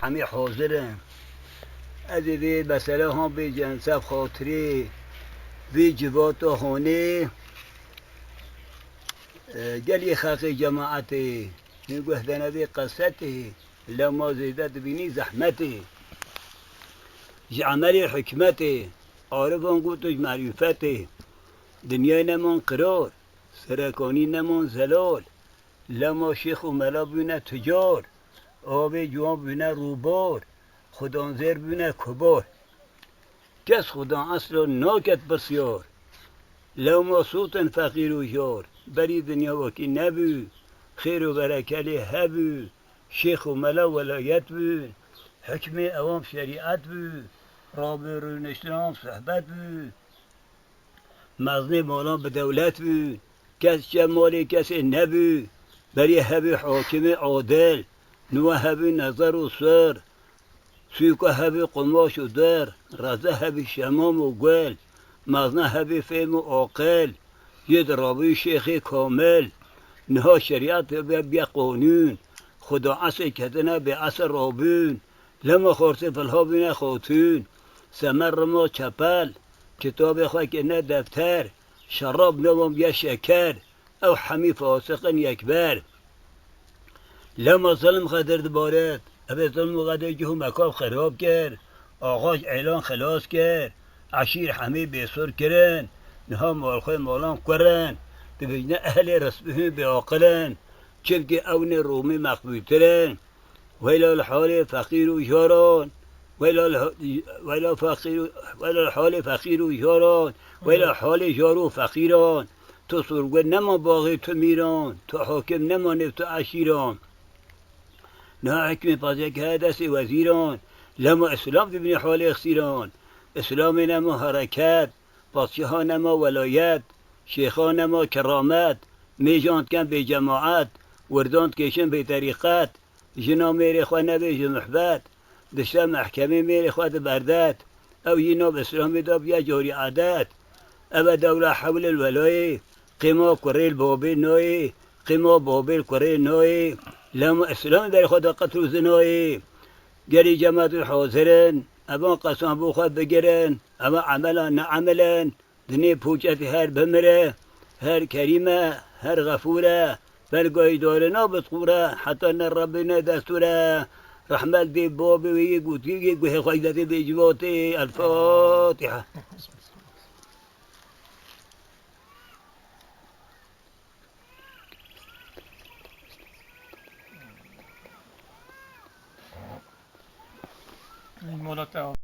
همه حاضرن از وی مسئله هم به جنسب خاطری وی جوات و خانه گلی خلق جماعتی میگوهدن وی قصتی لما زیدت بینی زحمتی عمل حکمتی عارفان گوتش معرفتی دنیای نمان قرار سرکانی نمان زلال لما شیخ و ملا بینه تجار آب جوان بینه روبار خدانزر بینه کبار کس خدا اصلا ناکت بسیار لما صوت فقیر و یار بری دنیا وکی نبو خیر و برکلی هبو شیخ و ملا ولایت بو حکم اوام شریعت بو رابر و نشنام صحبت بو مزنی مالان به دولت بو کس جمالی کسی نبو بری هبو حاکم عادل نوه هبو نظر و سر سوکا هبو قماش و در رزه هبو شمام و گل مزنه هبو فهم و عاقل ید رابی شیخ کامل نها شریعت بیا قانون خدا عصر کدنه به عصر رابون لما خورسی فلها بینه خاتون سمر ما چپل کتاب خواه که نه دفتر شراب نوام بیا شکر او حمی فاسقن یکبر لما ظلم خدرد بارد او ظلم قدر که هم مکاب خراب کرد آغاش اعلان خلاص کرد عشیر همه بیسر کرن نها مالخواه مالان کرن ببینه اهل رسمه بعاقلن چبک اون رومی مقبولترن ویلا الحال فقیر و یاران ویلا الحال فقیر و یاران ویلا حال یار و فقیران تو سرگه نما باغی تو میران تو حاکم نمانه تو عشیران نه حکم پازه که دست وزیران لما اسلام ببینی حال اخسیران اسلام نما حرکت پادشاه نما ولایت شیخان نما کرامت میجاند کن به جماعت ورداند کشن به طریقت جنا میره خواه نبیج محبت دشتا محکمه میره خواه بردت او جناب اسلام داب یا جاری عادت او دوله حول الولای قیما کریل بابی نای قیما بابی کریل نای لما اسلام در خود قتل و زنای گری جماعت حاضرن اما قسم بو خود بگیرن اما عملا نه عملا دنی پوچت هر بمره هر کریمه هر غفوره بلگاهی داره نابسخوره حتی نه ربنا دستوره رحمت دی بابی و یه گوتی یه گوه خواهیدتی به جواتی الفاتحه این مولا